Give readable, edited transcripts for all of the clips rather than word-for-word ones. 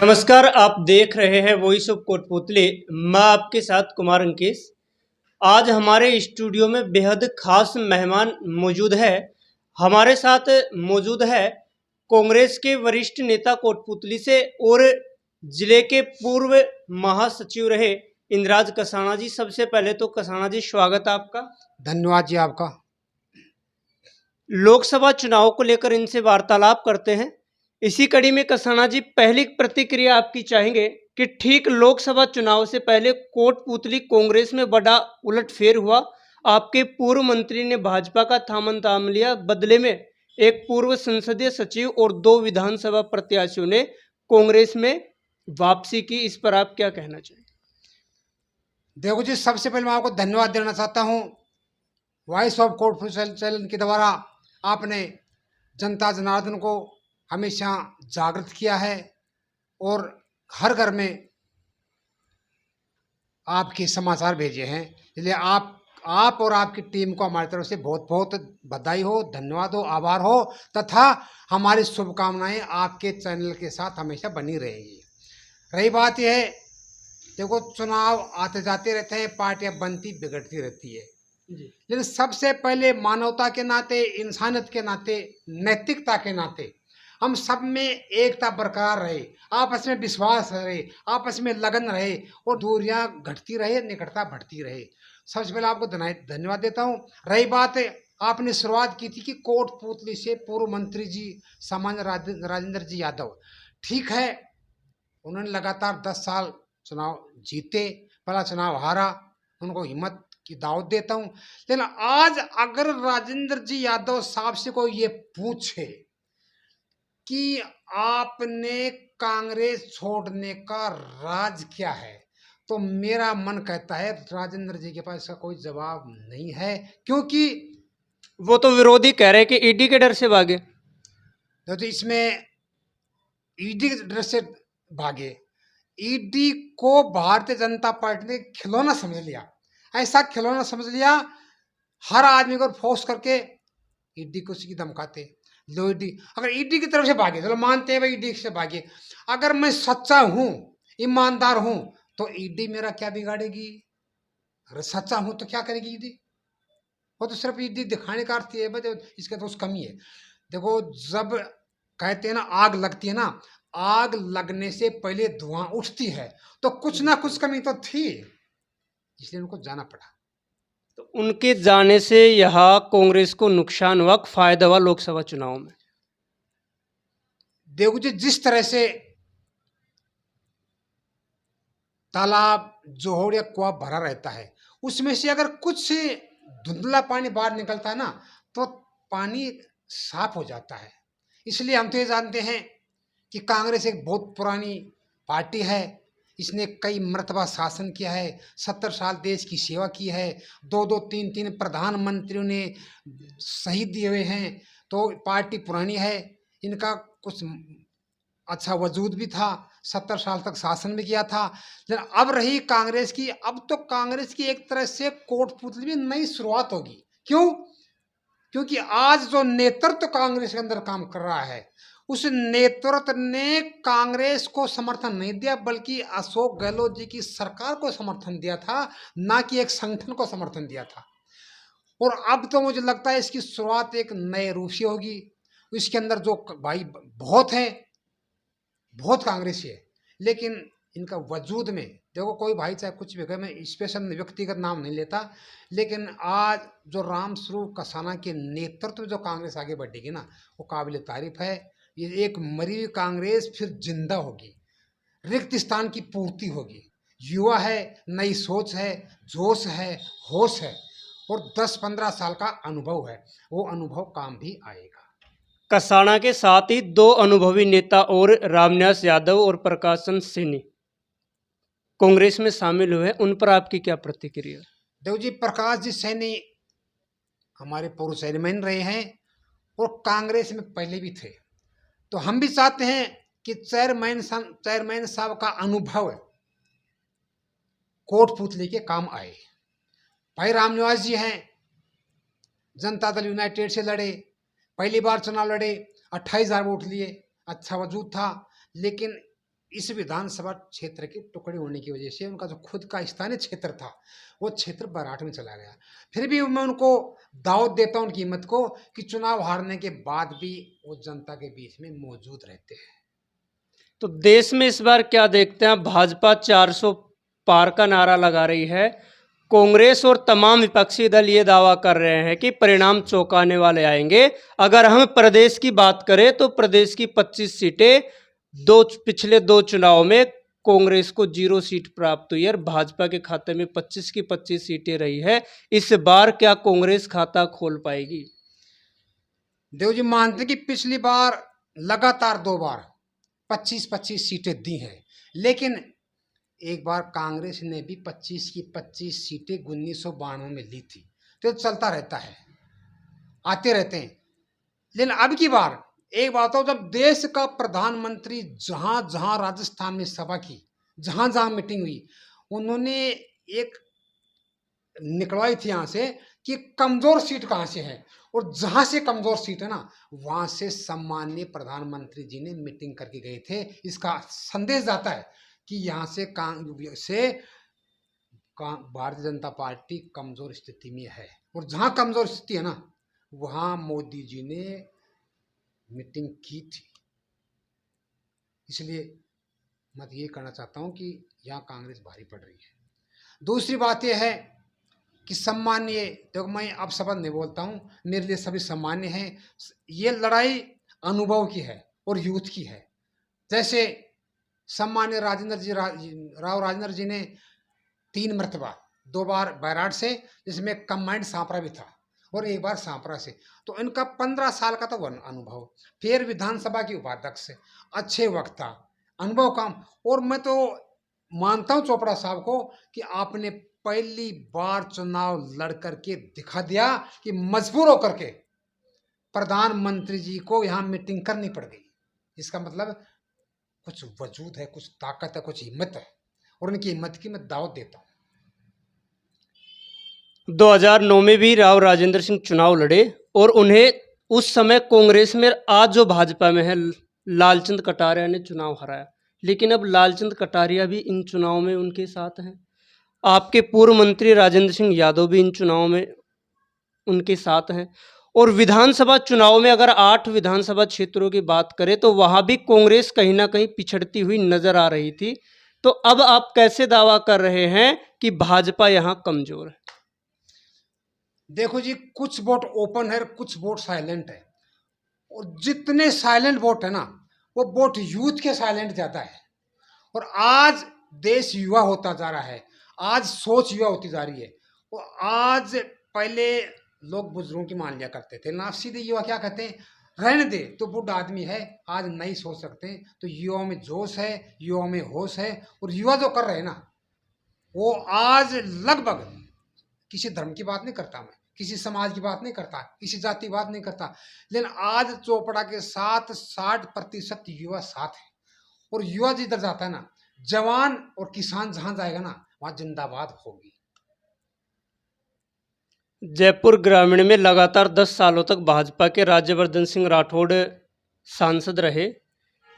नमस्कार, आप देख रहे हैं वॉइस ऑफ कोटपुतली। मैं आपके साथ कुमार अंकेश। आज हमारे स्टूडियो में बेहद खास मेहमान मौजूद है। हमारे साथ मौजूद है कांग्रेस के वरिष्ठ नेता कोटपुतली से और जिले के पूर्व महासचिव रहे इंद्राज कसाना जी। सबसे पहले तो कसाना जी, स्वागत है आपका। धन्यवाद जी आपका। लोकसभा चुनाव को लेकर इनसे वार्तालाप करते हैं। इसी कड़ी में कसाना जी, पहली प्रतिक्रिया आपकी चाहेंगे कि ठीक लोकसभा चुनाव से पहले कोटपुतली कांग्रेस में बड़ा उलटफेर हुआ। आपके पूर्व मंत्री ने भाजपा का थामन थाम लिया, बदले में एक पूर्व संसदीय सचिव और 2 विधानसभा प्रत्याशियों ने कांग्रेस में वापसी की। इस पर आप क्या कहना चाहेंगे? देखो जी, सबसे पहले मैं आपको धन्यवाद देना चाहता हूँ। वॉइस ऑफ कोटपुतली चैनल के द्वारा आपने जनता जनार्दन को हमेशा जागृत किया है और हर घर में आपके समाचार भेजे हैं। इसलिए आप और आपकी टीम को हमारी तरफ से बहुत बहुत बधाई हो, धन्यवाद हो, आभार हो तथा हमारी शुभकामनाएं आपके चैनल के साथ हमेशा बनी रहेगी। रही बात यह है, देखो चुनाव आते जाते रहते हैं, पार्टियां बनती बिगड़ती रहती है, लेकिन सबसे पहले मानवता के नाते, इंसानियत के नाते, नैतिकता के नाते हम सब में एकता बरकरार रहे, आपस में विश्वास रहे, आपस में लगन रहे और दूरियां घटती रहे, निकटता बढ़ती रहे। सबसे पहले आपको धन्यवाद देता हूँ। रही बात है, आपने शुरुआत की थी कि कोटपुतली से पूर्व मंत्री जी सामान्य राजेंद्र जी यादव, ठीक है, उन्होंने लगातार 10 साल चुनाव जीते, पहला चुनाव हारा, उनको हिम्मत की दावत देता हूँ। लेकिन आज अगर राजेंद्र जी यादव साहब से कोई ये पूछे कि आपने कांग्रेस छोड़ने का राज क्या है, तो मेरा मन कहता है राजेंद्र जी के पास इसका कोई जवाब नहीं है, क्योंकि वो तो विरोधी कह रहे हैं कि ईडी के डर से भागे। तो इसमें ईडी के डर से भागे, ईडी को भारतीय जनता पार्टी ने खिलौना समझ लिया, ऐसा खिलौना समझ लिया, हर आदमी को फोर्स करके ईडी को उसकी धमकाते। लो ईडी, अगर ईडी की तरफ से भागे, चलो मानते हैं भाई ईडी से भागे, अगर मैं सच्चा हूं, ईमानदार हूं, तो ईडी मेरा क्या बिगाड़ेगी? अगर सच्चा हूं तो क्या करेगी ईडी? वो तो सिर्फ ईडी दिखाने का अर्थ है, इसका तो कमी है। देखो, जब कहते हैं ना आग लगती है ना, आग लगने से पहले धुआं उठती है, तो कुछ ना कुछ कमी तो थी, इसलिए उनको जाना पड़ा। तो उनके जाने से यहाँ कांग्रेस को नुकसान हुआ, फायदा हुआ लोकसभा चुनाव में? देखो जी, जिस तरह से तालाब, जोहड़ या कुआं भरा रहता है, उसमें से अगर कुछ धुंधला पानी बाहर निकलता है ना, तो पानी साफ हो जाता है। इसलिए हम तो ये जानते हैं कि कांग्रेस एक बहुत पुरानी पार्टी है, इसने कई मर्तबा शासन किया है, 70 साल देश की सेवा की है, 2-2, 3-3 प्रधानमंत्रियों ने शहीद दिए हुए हैं, तो पार्टी पुरानी है, इनका कुछ अच्छा वजूद भी था, 70 साल तक शासन भी किया था। लेकिन अब रही कांग्रेस की, अब तो कांग्रेस की एक तरह से कोटपुतली में नई शुरुआत होगी। क्यों? क्योंकि आज जो नेतृत्व कांग्रेस के अंदर काम कर रहा है, उस नेतृत्व ने कांग्रेस को समर्थन नहीं दिया, बल्कि अशोक गहलोत जी की सरकार को समर्थन दिया था, ना कि एक संगठन को समर्थन दिया था। और अब तो मुझे लगता है इसकी शुरुआत एक नए रूप से होगी। इसके अंदर जो भाई बहुत हैं, बहुत कांग्रेसी है, लेकिन इनका वजूद में देखो, कोई भाई चाहे कुछ भी कहे, मैं स्पेशल व्यक्तिगत नाम नहीं लेता, लेकिन आज जो राम स्वरूप कसाना के नेतृत्व जो कांग्रेस आगे बढ़ेगी ना, वो काबिल तारीफ है। ये एक मरी हुई कांग्रेस फिर जिंदा होगी, रिक्त स्थान की पूर्ति होगी। युवा है, नई सोच है, जोश है, होश है और 10-15 साल का अनुभव है, वो अनुभव काम भी आएगा। कसाना के साथ ही 2 अनुभवी नेता और रामनिवास यादव और प्रकाशन सैनी कांग्रेस में शामिल हुए, उन पर आपकी क्या प्रतिक्रिया? देखो जी, प्रकाश जी सैनी हमारे पूर्व चेयरमैन रहे हैं और कांग्रेस में पहले भी थे, तो हम भी चाहते हैं कि चेयरमैन साहब का अनुभव कोटपुतली के काम आए। भाई रामनिवास जी हैं, जनता दल यूनाइटेड से लड़े, पहली बार चुनाव लड़े, 28,000 वोट लिए, अच्छा वजूद था, लेकिन इस विधानसभा क्षेत्र के टुकड़े होने की वजह से उनका जो खुद का स्थानीय क्षेत्र था वो क्षेत्र बैराठ में चला गया। फिर भी मैं उनको दावत देता हूँ उनकी हिम्मत को कि चुनाव हारने के बाद भी वो जनता के बीच में मौजूद रहते हैं। तो देश में इस बार क्या देखते हैं? भाजपा 400 पार का नारा लगा रही है। कांग्रेस और तमाम विपक्षी दल ये दावा कर रहे हैं कि परिणाम चौंकाने वाले आएंगे। अगर हम प्रदेश की बात करें तो प्रदेश की 25 सीटें पिछले दो चुनाव में कांग्रेस को 0 सीट प्राप्त हुई और भाजपा के खाते में 25 की 25 सीटें रही है। इस बार क्या कांग्रेस खाता खोल पाएगी? देव जी मानते कि पिछली बार लगातार 2 बार 25-25 सीटें दी हैं, लेकिन एक बार कांग्रेस ने भी 25 की 25 सीटें 1992 में ली थी। तो चलता रहता है, आते रहते हैं। लेकिन अब की बार एक बात हो, जब देश का प्रधानमंत्री जहां जहां राजस्थान में सभा की, जहां जहां मीटिंग हुई, उन्होंने एक निकलवाई थी यहाँ से कि कमजोर सीट कहाँ से है, और जहां से कमजोर सीट है ना वहां से सम्माननीय प्रधानमंत्री जी ने मीटिंग करके गए थे। इसका संदेश जाता है कि यहाँ से भारतीय जनता पार्टी कमजोर स्थिति में है, और जहां कमजोर स्थिति है ना वहां मोदी जी ने मीटिंग की थी। इसलिए मैं ये कहना चाहता हूं कि यहाँ कांग्रेस भारी पड़ रही है। दूसरी बात यह है कि सम्मान्य, देखो मैं अब शब्द नहीं बोलता हूँ, मेरे लिए सभी सम्मान्य हैं। ये लड़ाई अनुभव की है और यूथ की है। जैसे सम्मान्य राव राजेंद्र जी ने 3 मरतबा, 2 बार बैराठ से, जिसमें कंबाइंड सांपरा भी था, और 1 बार सांपरा से, तो इनका 15 साल का तो अनुभव। फिर विधानसभा की उपाध्यक्ष, अच्छे वक्ता, अनुभव काम। और मैं तो मानता हूँ चोपड़ा साहब को कि आपने पहली बार चुनाव लड़ करके दिखा दिया कि मजबूर होकर के प्रधानमंत्री जी को यहाँ मीटिंग करनी पड़ गई। इसका मतलब कुछ वजूद है, कुछ ताकत है, कुछ हिम्मत है, और उनकी हिम्मत की मैं दावत देता हूँ। 2009 में भी राव राजेंद्र सिंह चुनाव लड़े और उन्हें उस समय कांग्रेस में, आज जो भाजपा में है, लालचंद कटारिया ने चुनाव हराया। लेकिन अब लालचंद कटारिया भी इन चुनाव में उनके साथ हैं। आपके पूर्व मंत्री राजेंद्र सिंह यादव भी इन चुनाव में उनके साथ हैं। और विधानसभा चुनाव में अगर 8 विधानसभा क्षेत्रों की बात करें तो वहां भी कांग्रेस कहीं ना कहीं पिछड़ती हुई नजर आ रही थी। तो अब आप कैसे दावा कर रहे हैं कि भाजपा यहां कमजोर है? देखो जी, कुछ वोट ओपन है, कुछ वोट साइलेंट है, और जितने साइलेंट वोट है ना वो वोट यूथ के साइलेंट ज्यादा है। और आज देश युवा होता जा रहा है, आज सोच युवा होती जा रही है। और आज पहले लोग बुजुर्गों की मान लिया करते थे ना, सीधे युवा क्या कहते हैं, रहने दे तो बुढ़ा आदमी है, आज नहीं सोच सकते। तो युवाओं में जोश है, युवाओं में होश है, और युवा जो कर रहे हैं ना वो आज लगभग किसी धर्म की बात नहीं करता, मैं किसी समाज की बात नहीं करता, किसी जाति की बात नहीं करता, लेकिन आज चोपड़ा के साथ 60% युवा साथ है। और युवा जिधर जाता है ना, जवान और किसान जहां जाएगा ना वहां जिंदाबाद होगी। जयपुर ग्रामीण में लगातार 10 सालों तक भाजपा के राज्यवर्धन सिंह राठौड़ सांसद रहे,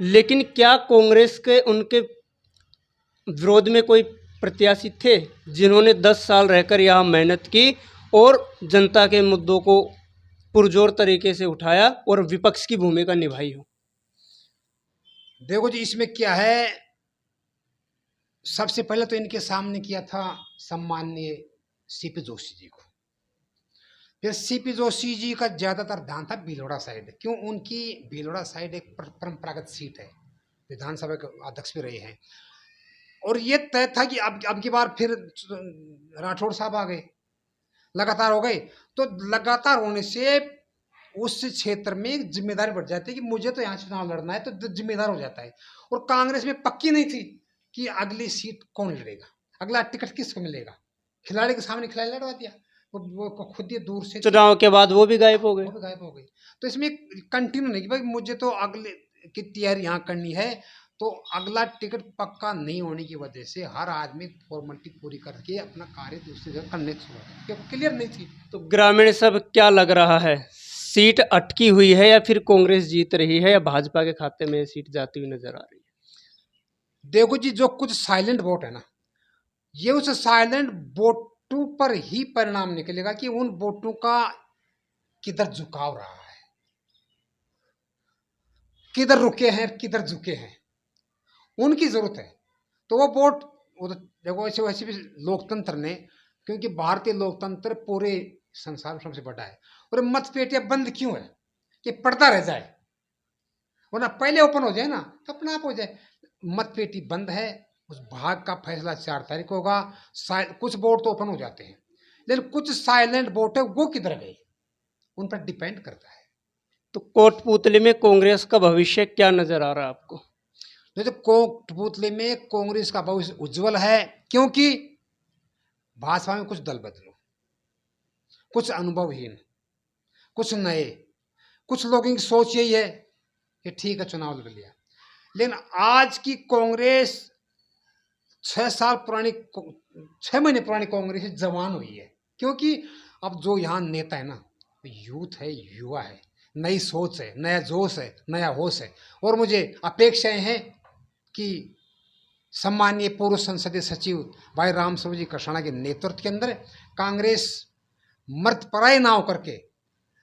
लेकिन क्या कांग्रेस के उनके विरोध में कोई प्रत्याशी थे जिन्होंने 10 साल रहकर यहाँ मेहनत की और जनता के मुद्दों को पुरजोर तरीके से उठाया और विपक्ष की भूमिका निभाई हो? देखो जी, इसमें क्या है, सबसे पहले तो इनके सामने किया था सम्माननीय सीपी जोशी जी को। फिर सीपी जोशी जी का ज्यादातर ध्यान था भीलवाड़ा साइड, क्यों, उनकी भीलवाड़ा साइड एक परंपरागत सीट है, विधानसभा के अध्यक्ष भी रहे हैं। और ये तय था कि अब की बार फिर राठौड़ साहब आ गए, लगातार हो गए, तो लगातार होने से उस क्षेत्र में जिम्मेदारी बढ़ जाती है कि मुझे तो यहाँ चुनाव लड़ना है, तो जिम्मेदार हो जाता है। और कांग्रेस में पक्की नहीं थी कि अगली सीट कौन लड़ेगा, अगला टिकट किसको मिलेगा। खिलाड़ी के सामने खिलाड़ी लड़वा दिया, वो खुद ही दूर से, चुनाव के बाद वो भी गायब हो गए। तो इसमें कंटिन्यू नहीं कि भाई मुझे तो अगले की तैयारी यहाँ करनी है, तो अगला टिकट पक्का नहीं होने की वजह से हर आदमी फॉर्मेलिटी पूरी करके अपना कार्य दूसरी जगह करने छोड़ा, क्लियर नहीं थी। तो ग्रामीण सब क्या लग रहा है, सीट अटकी हुई है या फिर कांग्रेस जीत रही है या भाजपा के खाते में सीट जाती हुई नजर आ रही है? देखो जी, जो कुछ साइलेंट वोट है ना, ये उस साइलेंट वोटों पर ही परिणाम निकलेगा कि उन वोटों का किधर झुकाव रहा है, किधर रुके हैं, किधर झुके हैं, उनकी जरूरत है। तो वो वोट, वो तो देखो ऐसे वैसे भी लोकतंत्र ने, क्योंकि भारतीय लोकतंत्र पूरे संसार में सबसे बड़ा है, और मतपेटियां बंद क्यों है कि पर्दा रह जाए, वरना पहले ओपन हो जाए ना तो अपने आप हो जाए। मतपेटी बंद है, उस भाग का फैसला 4 तारीख को होगा। कुछ वोट तो ओपन हो जाते हैं, लेकिन कुछ साइलेंट वोट है, वो किधर गए, उन पर डिपेंड करता है। तो कोटपुतली में कांग्रेस का भविष्य क्या नजर आ रहा है आपको? नहीं तो कोटपुतली में कांग्रेस का भविष्य उज्जवल है, क्योंकि भाजपा में कुछ दल बदलो, कुछ अनुभवहीन, कुछ नए, कुछ लोगों की सोच यही है कि ठीक है चुनाव लड़ लिया, लेकिन आज की कांग्रेस 6 साल पुरानी, 6 महीने पुरानी कांग्रेस जवान हुई है, क्योंकि अब जो यहाँ नेता है ना, यूथ है, युवा है, नई सोच है, नया जोश है, नया होश है। और मुझे अपेक्षाएं हैं कि सम्मानीय पूर्व संसदीय सचिव भाई राम स्वरूप जी कषाणा के नेतृत्व के अंदर कांग्रेस मर्द पराई ना होकर के,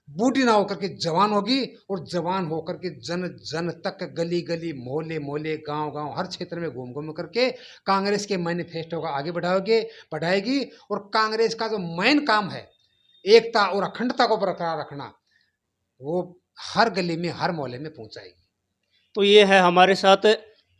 बूढ़ी ना होकर के जवान होगी, और जवान होकर के जन जन तक, गली गली, मोहल्ले मोहल्ले, गांव गांव, हर क्षेत्र में घूम घूम करके कांग्रेस के मैनिफेस्टो का आगे बढ़ाएगी। और कांग्रेस का जो मेन काम है, एकता और अखंडता को बरकरार रखना, वो हर गली में, हर मोहल्ले में पहुंचाएगी। तो ये है हमारे साथ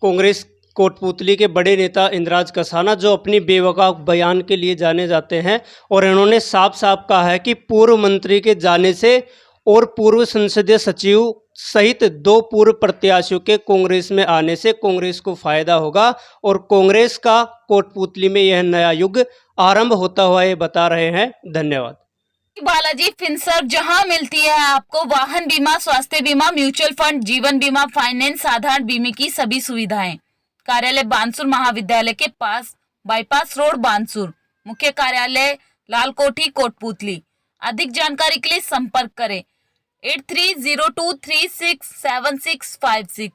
कांग्रेस कोटपुतली के बड़े नेता इंद्राज कसाना, जो अपनी बेवकूफ़ बयान के लिए जाने जाते हैं, और इन्होंने साफ साफ कहा है कि पूर्व मंत्री के जाने से और पूर्व संसदीय सचिव सहित 2 पूर्व प्रत्याशियों के कांग्रेस में आने से कांग्रेस को फायदा होगा, और कांग्रेस का कोटपुतली में यह नया युग आरंभ होता हुआ ये बता रहे हैं। धन्यवाद। बालाजी फिनसर्व, जहां मिलती है आपको वाहन बीमा, स्वास्थ्य बीमा, म्यूचुअल फंड, जीवन बीमा, फाइनेंस, साधारण बीमे की सभी सुविधाएं। कार्यालय बानसूर महाविद्यालय के पास, बाईपास रोड, बानसूर। मुख्य कार्यालय लालकोठी, कोटपुतली। अधिक जानकारी के लिए संपर्क करें 8302367656।